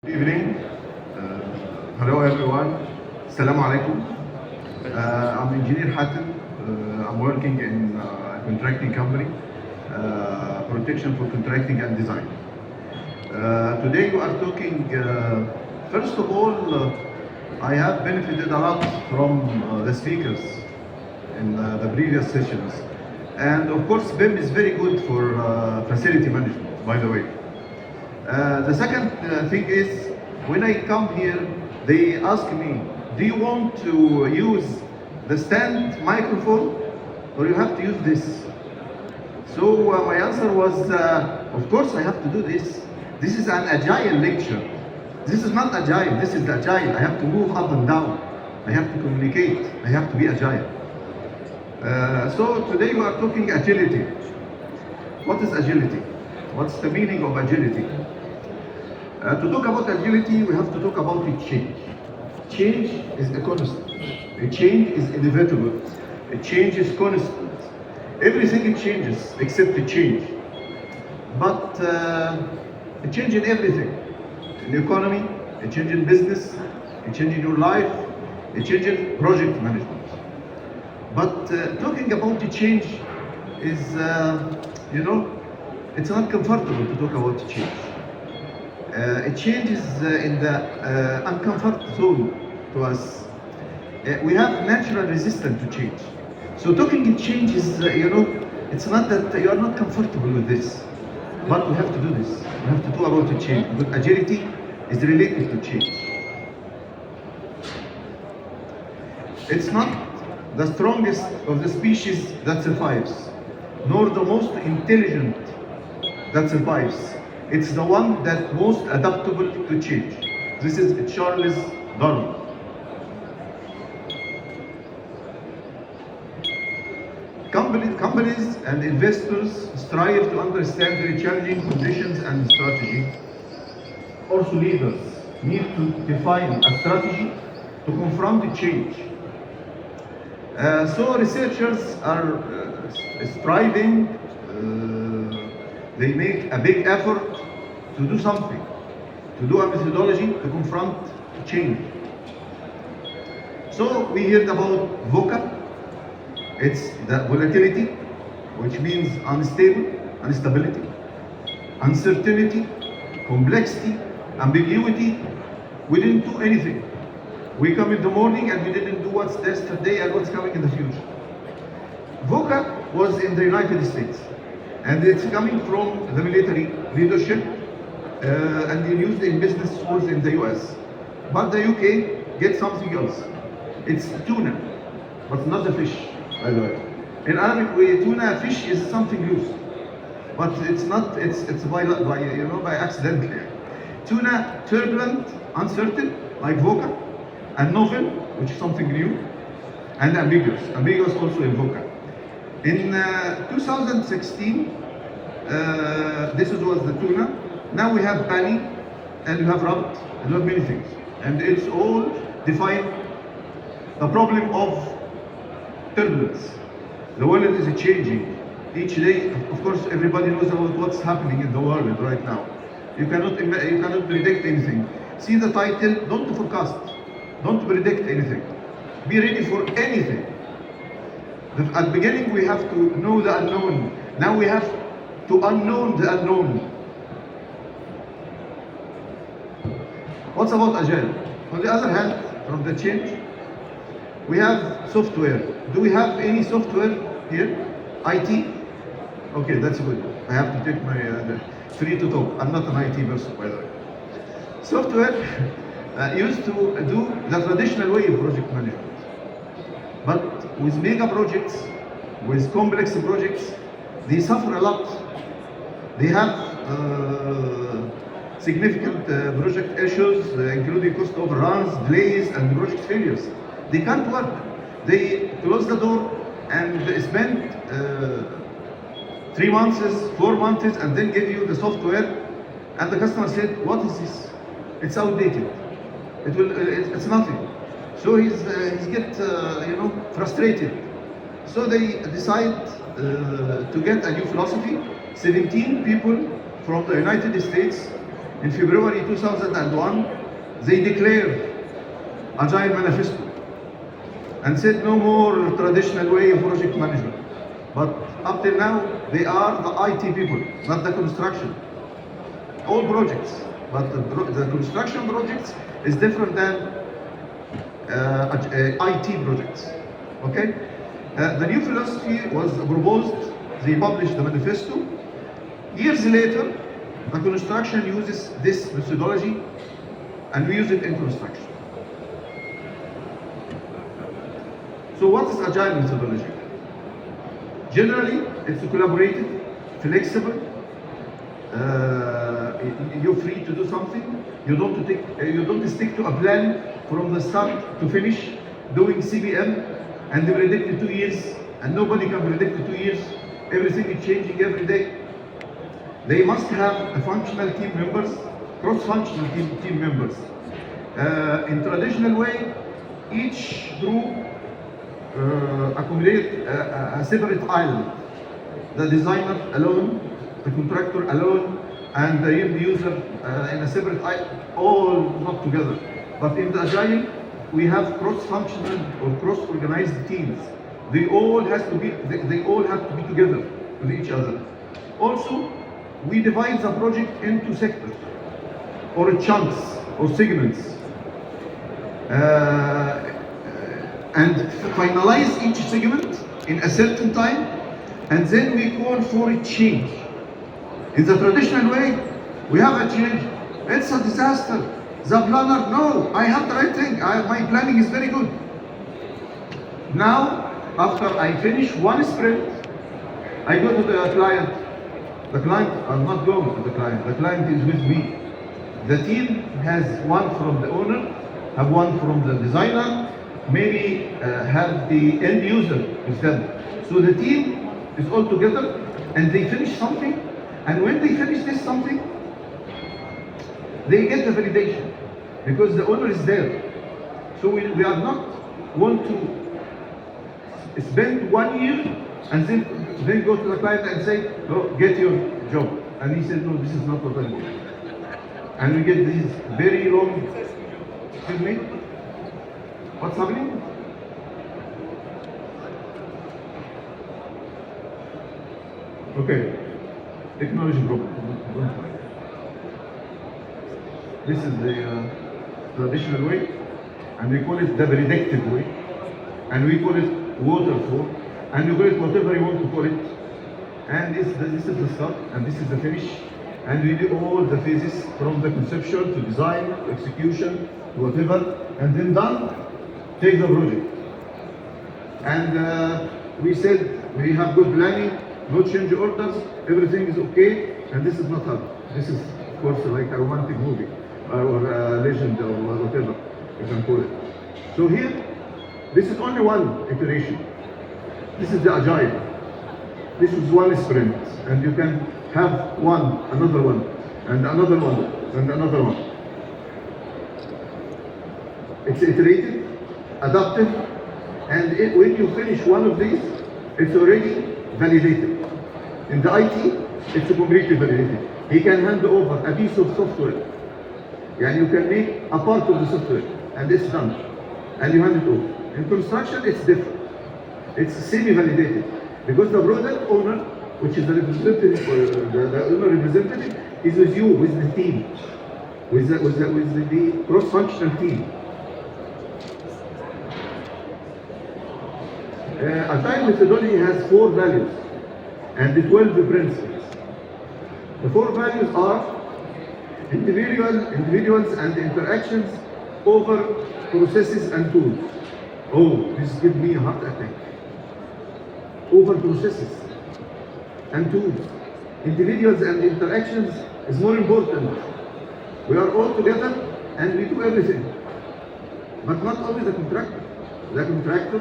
Good evening. Hello everyone. Assalamu alaikum. I'm Engineer Hatem. I'm working in a contracting company, protection for contracting and design. Today we are talking, first of all, I have benefited a lot from the speakers in the previous sessions. And of course, BIM is very good for facility management, by the way. The second thing is, when I come here, they ask me, do you want to use the stand microphone or you have to use this? So my answer was, of course I have to do this. This is an agile lecture. This is not agile, this is agile. I have to move up and down. I have to communicate. I have to be agile. So today we are talking agility. What is agility? What's the meaning of agility? To talk about agility, we have to talk about change. Change is a constant. A change is inevitable. A change is constant. Everything it changes except the change. But a change in everything. In the economy, a change in business, a change in your life, a change in project management. But talking about the change is, it's not comfortable to talk about change. It changes in the uncomfort zone to us. We have natural resistance to change. So talking in change is, it's not that you are not comfortable with this, but we have to do this. We have to do about the change. Because agility is related to change. It's not the strongest of the species that survives, nor the most intelligent that survives. It's the one that most adaptable to change. This is Charles Darwin. Companies and investors strive to understand the challenging conditions and strategy. Also leaders need to define a strategy to confront the change. So researchers are striving, they make a big effort to do something, to do a methodology to confront change. So we heard about VUCA. It's the volatility, which means unstable, instability, uncertainty, complexity, ambiguity. We didn't do anything. We come in the morning and we didn't do what's yesterday and what's coming in the future. VUCA was in the United States, and it's coming from the military leadership, and they used in business schools in the US. But the UK gets something else. It's tuna, but not the fish, by the way. In Arabic, tuna fish is something loose, but it's not. It's by accident. Tuna, turbulent, uncertain, like VUCA, and novel, which is something new, and ambiguous. Ambiguous also in VUCA. In 2016, this was the tuna. Now we have Bani, and we have rabbit, and we have many things. And it's all define the problem of turbulence. The world is changing. Each day, of course, everybody knows about what's happening in the world right now. You cannot predict anything. See the title, don't forecast, don't predict anything. Be ready for anything. At the beginning, we have to know the unknown. Now we have to unknown the unknown. What's about Agile? On the other hand, from the change, we have software. Do we have any software here? IT? Okay, that's good. I have to take my free to talk. I'm not an IT person, by the way. Software used to do the traditional way of project management. But with mega projects, with complex projects, they suffer a lot. They have significant project issues, including cost overruns, delays, and project failures. They can't work. They close the door and spend 3 months, 4 months, and then give you the software. And the customer said, "What is this? It's outdated. It's nothing." So he's get frustrated. So they decide to get a new philosophy. 17 people from the United States in February 2001, they declared Agile Manifesto and said no more traditional way of project management. But up till now, they are the IT people, not the construction. All projects, but the construction projects is different than IT projects. Okay? The new philosophy was proposed, they published the manifesto. Years later, the construction uses this methodology and we use it in construction. So what is Agile methodology? Generally, it's collaborative, flexible, you're free to do something. You don't stick to a plan from the start to finish, doing CBM and they predict in 2 years, and nobody can predict in 2 years. Everything is changing every day. They must have a functional team members, cross-functional team members. In traditional way, each group accommodate a separate island. The designer alone, the contractor alone, and the end user in a separate island, all not together. But in the Agile, we have cross-functional or cross-organized teams. They all have to be together with each other. Also, we divide the project into sectors or chunks or segments and finalize each segment in a certain time, and then we call for a change. In the traditional way, we have a change. It's a disaster. The planner, no, I have the right thing. My planning is very good. Now, after I finish one sprint, I go to the client. The client, I'm not going to the client. The client is with me. The team has one from the owner, have one from the designer, maybe have the end user with them. So the team is all together and they finish something. And when they finish this something, they get the validation because the owner is there. So we are not want to spend 1 year and then go to the client and say, oh, get your job. And he said, no, this is not what I want. And we get these very long, excuse me, what's happening? Okay, technology problem. This is the traditional way, and we call it the predictive way, and we call it waterfall, and we call it whatever you want to call it. And this is the start, and this is the finish. And we do all the phases from the conception to design, to execution, to whatever, and then done, take the project. And we said we have good planning, no change orders, everything is okay, and this is not hard. This is, of course, like a romantic movie, or a legend, or whatever you can call it. So here, this is only one iteration. This is the Agile. This is one sprint, and you can have one, another one, and another one, and another one. It's iterative, adaptive, and when you finish one of these, it's already validated. In the IT, it's completely validated. He can hand over a piece of software, and you can make a part of the software, and it's done, and you hand it over. In construction, it's different. It's semi-validated, because the product owner, which is the representative, the owner representative, is with you, with the team, with the cross-functional team. Agile methodology has 4 values and 12 principles. The 4 values are individuals and interactions over processes and tools. Oh, this gives me a heart attack. Over processes and tools. Individuals and interactions is more important. We are all together and we do everything. But not only the contractor. The contractor,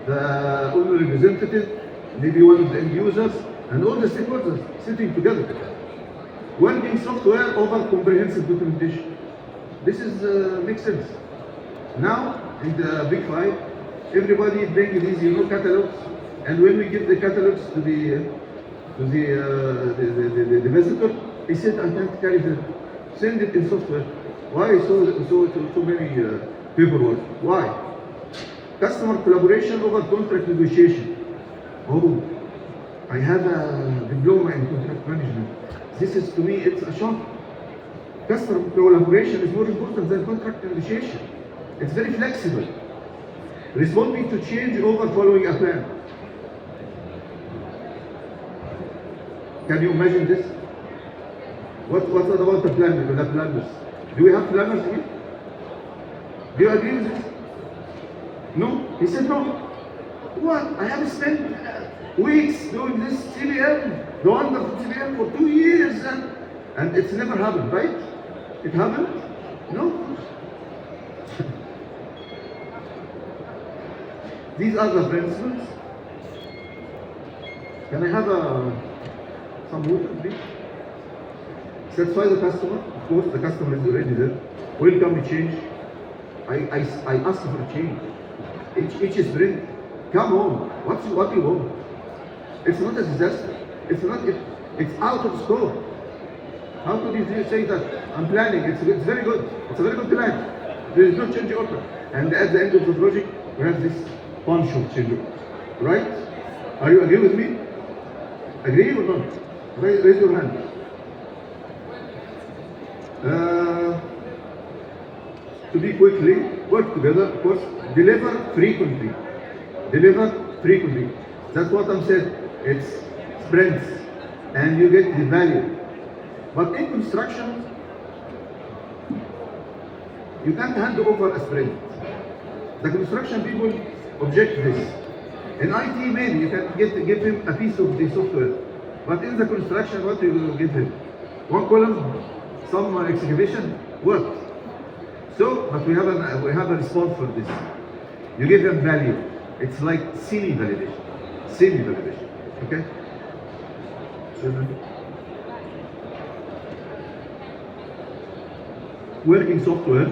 the owner representative, maybe one of the end users, and all the stakeholders sitting together. Working software over comprehensive documentation. This is makes sense. Now, in the Big Five, everybody is bringing these, catalogs, and when we give the catalogs to the visitor, he said, I can't carry the Send it in software. Why so many paperwork? Why? Customer collaboration over contract negotiation. Oh, I have a diploma in contract management. This is, to me, it's a shock. Customer collaboration is more important than contract negotiation. It's very flexible. Responding to change over following a plan. Can you imagine this? What's about the planners? Do we have planners here? Do you agree with this? No? He said no. What? I have spent weeks doing this CBM, the wonderful CBM for 2 years, and it's never happened, right? It happened? No. These are the principles. Can I have some water, please? Satisfy the customer. Of course, the customer is already there. Welcome the change. I ask for a change. Each sprint. Come on. What you want? It's not a disaster. It's out of scope. How could you say that? I'm planning. It's very good. It's a very good plan. There is no change order. And at the end of the project, we have this bunch of change orders. Right? Are you agree with me? Agree or not? Raise your hand. To be quickly, work together, of course, deliver frequently. That's what I'm saying. It's sprints, and you get the value. But in construction, you can't hand over a sprint. The construction people object to this. In IT, maybe you can give him a piece of the software. But in the construction, what do you give him? One column, some excavation, work. So, but we have a response for this. You give them value. It's like semi-validation. Okay? Working software,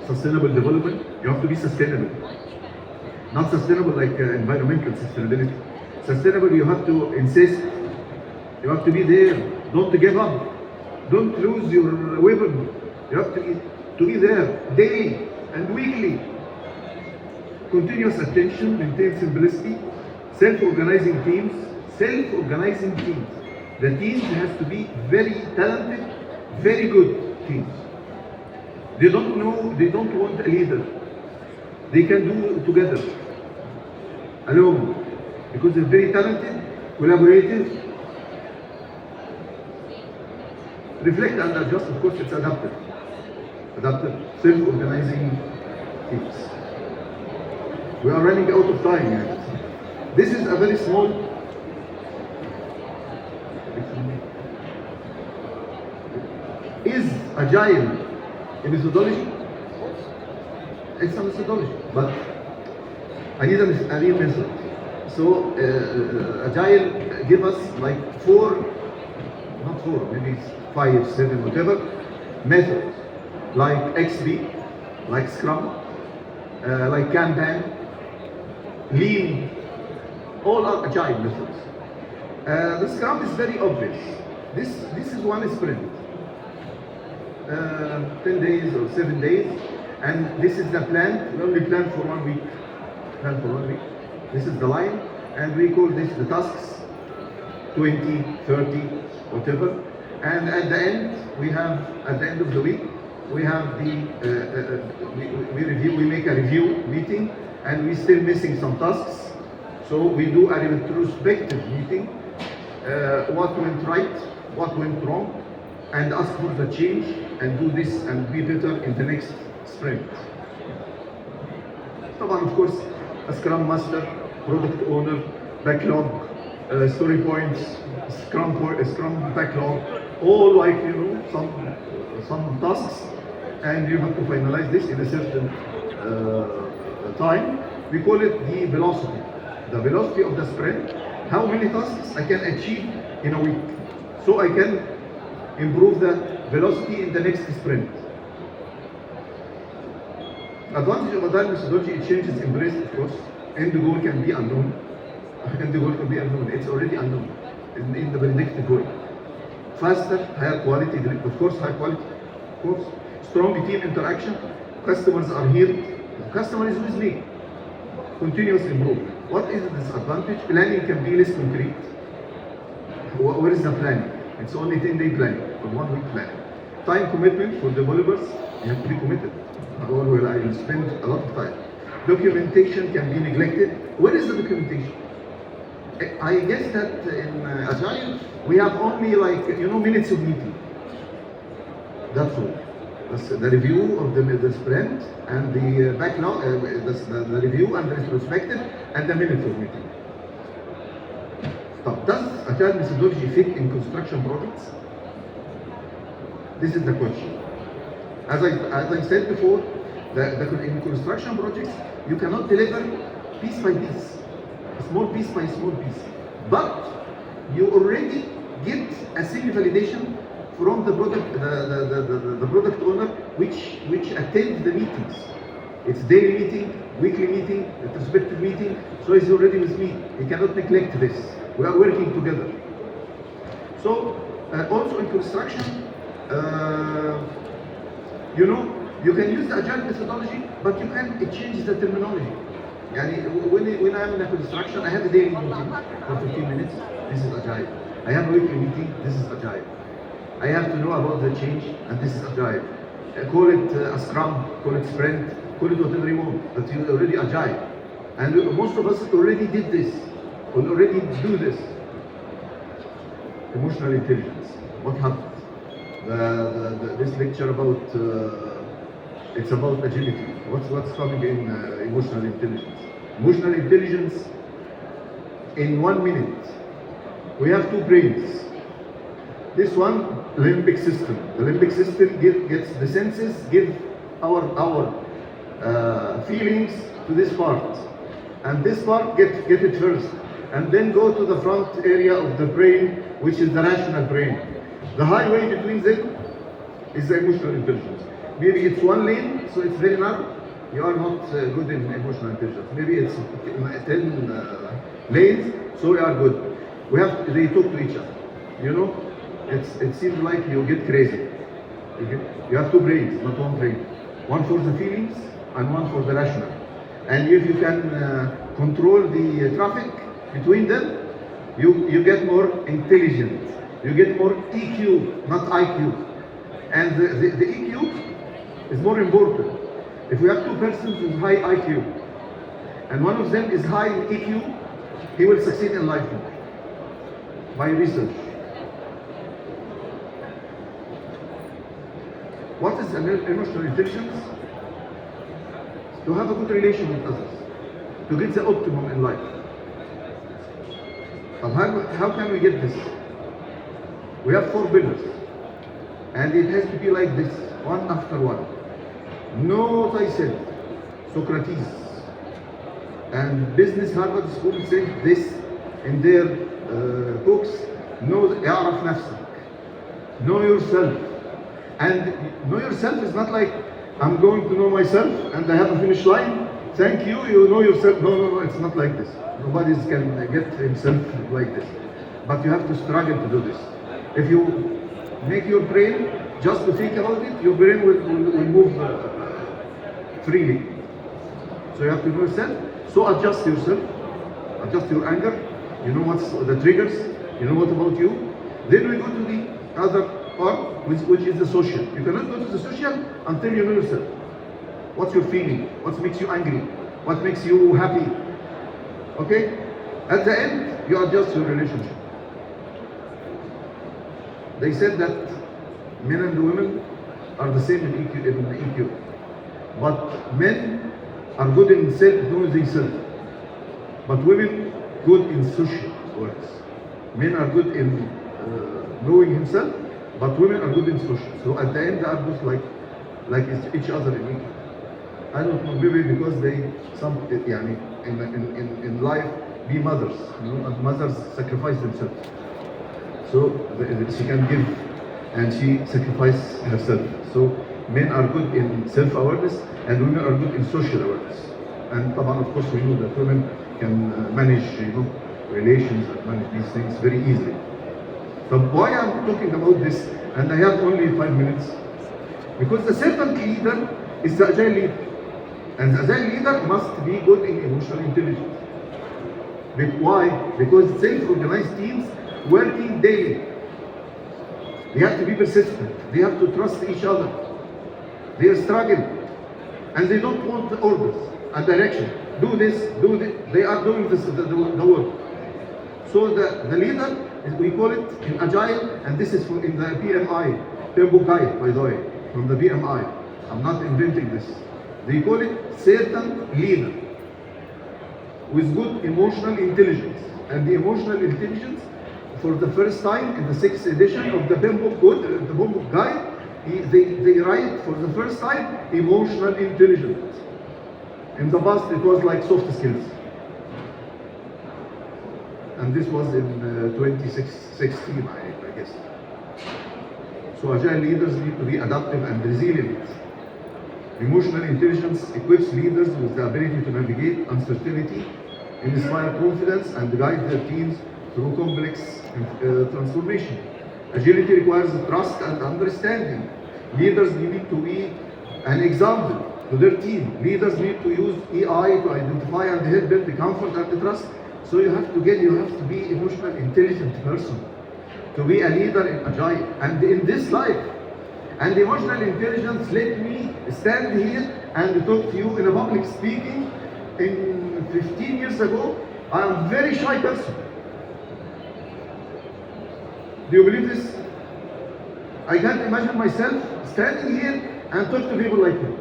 sustainable development, you have to be sustainable. Not sustainable like environmental sustainability. Sustainable, you have to insist. You have to be there. Don't give up. Don't lose your weapon. You have to be there daily and weekly. Continuous attention, maintain simplicity, self-organizing teams. The teams has to be very talented, very good teams. They don't want a leader. They can do it together, alone, because they're very talented, collaborative. Reflect and adjust, of course, it's adaptive, self-organizing teams. We are running out of time here. This is a very small. Is Agile a methodology? It's a methodology, but I need a method. So Agile give us like maybe 5, 7, whatever methods, like XP, like Scrum, like Kanban, Lean, all are Agile methods. The Scrum is very obvious. This is one sprint, 10 days or 7 days, and this is the plan. We only plan for 1 week. This is the line, and we call this the tasks, 20, 30, whatever. And at the end, at the end of the week, we have we make a review meeting, and we're still missing some tasks. So we do a retrospective meeting, what went right, what went wrong, and ask for the change, and do this and be better in the next sprint. Of course, a Scrum Master, Product Owner, Backlog, Story Points, Scrum Backlog, all like, some tasks, and you have to finalize this in a certain time. We call it the velocity of the sprint. How many tasks I can achieve in a week, so I can improve the velocity in the next sprint. Advantage of Agile methodology, it changes embraced, of course. End goal can be unknown. It's already unknown in the predicted way. Faster, higher quality, of course, high quality. Of course. Strong team interaction. Customers are here. The customer is with me. Continuous improvement. What is the disadvantage? Planning can be less concrete. Where is the planning? It's only 10-day planning or 1 week planning. Time commitment for developers, you have to be committed. Or will I will spend a lot of time. Documentation can be neglected. Where is the documentation? I guess that in Agile, we have only minutes of meeting. That's all. That's the review of the sprint and the backlog, the review and the retrospective and the minutes of meeting. So does Agile methodology fit in construction projects? This is the question. As I said before, in construction projects, you cannot deliver piece by piece, small piece by small piece. But you already get a semi-validation from the product, the product owner, which attend the meetings. It's daily meeting, weekly meeting, retrospective meeting. So he's already with me. He cannot neglect this. We are working together. So also in construction, you can use the Agile methodology, but you can change the terminology. When I'm in a construction, I have a daily meeting for 15 minutes. This is Agile. I have a weekly meeting. This is Agile. I have to know about the change, and this is Agile. Call it a Scrum, call it Sprint, call it whatever you want, but you're already Agile. And most of us already did this. We already do this. Emotional intelligence. What happened? This lecture about it's about agility. What's coming in emotional intelligence? Emotional intelligence. In 1 minute, we have two brains. This one, limbic system. The limbic system gets the senses, give our feelings to this part, and this part get it first, and then go to the front area of the brain, which is the rational brain. The highway between them is the emotional intelligence. Maybe it's one lane, so it's very narrow. You are not good in emotional intelligence. Maybe it's 10 lanes, so we are good. They talk to each other. It seems like you get crazy. You have two brains, not one brain. One for the feelings and one for the rational. And if you can control the traffic between them, you get more intelligent. You get more EQ, not IQ. And the EQ is more important. If we have two persons with high IQ, and one of them is high in EQ, he will succeed in life by research. What is emotional intelligence? To have a good relation with others, to get the optimum in life. But how can we get this? We have 4 pillars, and it has to be like this, one after one. Know what I said, Socrates, and Business Harvard School said this in their books. اعرف نفسك. Know yourself. And know yourself is not like I'm going to know myself and I have a finish line. Thank you, you know yourself. No, it's not like this. Nobody can get himself like this. But you have to struggle to do this. If you make your brain just to think about it, your brain will move freely. So you have to know yourself. So adjust yourself, adjust your anger. You know what's the triggers. You know what about you. Then we go to the other part, which is the social. You cannot go to the social until you know yourself. What's your feeling? What makes you angry? What makes you happy? Okay? At the end, you adjust your relationship. They said that men and women are the same in EQ. But men are good in knowing themselves. But women good in social works. Men are good in knowing himself, but women are good in social. So at the end, they are both like each other in EQ. I don't know, maybe because in life be mothers, and mothers sacrifice themselves. So she can give and she sacrifices herself. So men are good in self-awareness and women are good in social awareness. And of course we know that women can manage relations and manage these things very easily. But why I'm talking about this, and I have only 5 minutes, Because the servant leader is the agile leader. And the agile leader must be good in emotional intelligence. Why? Because self-organized teams working daily. They have to be persistent. They have to trust each other. They are struggling. And they don't want the orders and direction. Do this, do this. They are doing this, the work. So the leader, we call it in Agile, and this is in the PMI, Tempo Guide, by the way, from the PMI. I'm not inventing this. They call it servant leader with good emotional intelligence. And the emotional intelligence, for the first time in the 6th edition of the PMBOK Guide, they write for the first time emotional intelligence. In the past, it was like soft skills. And this was in 2016, I guess. So agile leaders need to be adaptive and resilient. Emotional intelligence equips leaders with the ability to navigate uncertainty, inspire confidence, and guide their teams through complex transformation. Agility requires trust and understanding. Leaders need to be an example to their team. Leaders need to use EI to identify and help build the comfort and the trust. So you have to be emotional intelligent person to be a leader in Agile. And in this life, and emotional intelligence let me stand here and talk to you in a public speaking. In 15 years ago, I am a very shy person. Do you believe this? I can't imagine myself standing here and talk to people like you.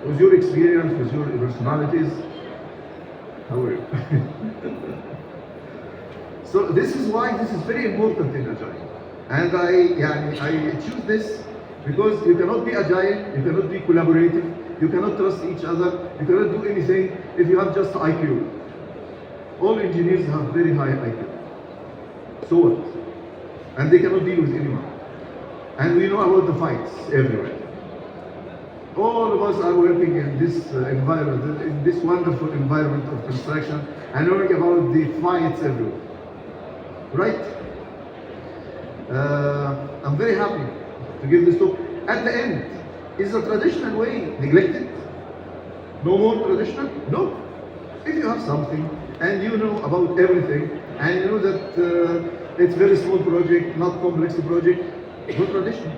With your experience, with your personalities, how are you? So this is why this is very important in Agile. And I choose this because you cannot be Agile, you cannot be collaborative, you cannot trust each other, you cannot do anything if you have just IQ. All engineers have very high IQ. So what? And they cannot deal with anyone. And we know about the fights everywhere. All of us are working in this environment, in this wonderful environment of construction, and knowing about the fights everywhere. Right? I'm very happy to give this talk. At the end, is the traditional way neglected? No more traditional? No. If you have something and you know about everything and you know that it's very small project, not complex project, go traditional.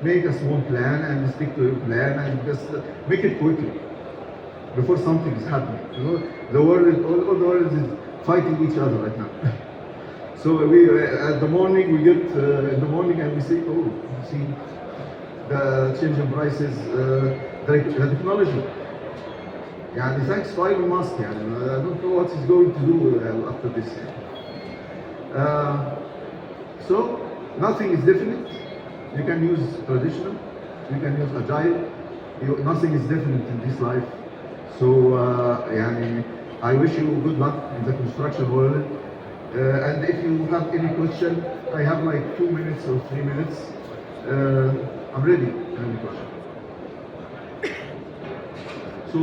Make a small plan and stick to your plan and just make it quickly before something is happening. You know, the world, all the world is fighting each other right now. So we at the morning we get in the morning and we say, oh, see the change in prices, the technology. Yeah, thanks to Elon Musk. I don't know what he's going to do after this. So nothing is definite. You can use traditional, you can use agile. Nothing is definite in this life. So I wish you good luck in the construction world. And if you have any question, I have like 2 minutes or 3 minutes. I'm ready. Any question? So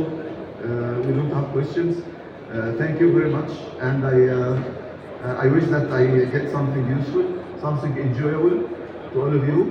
we don't have questions. Thank you very much, and I wish that I get something useful, something enjoyable to all of you.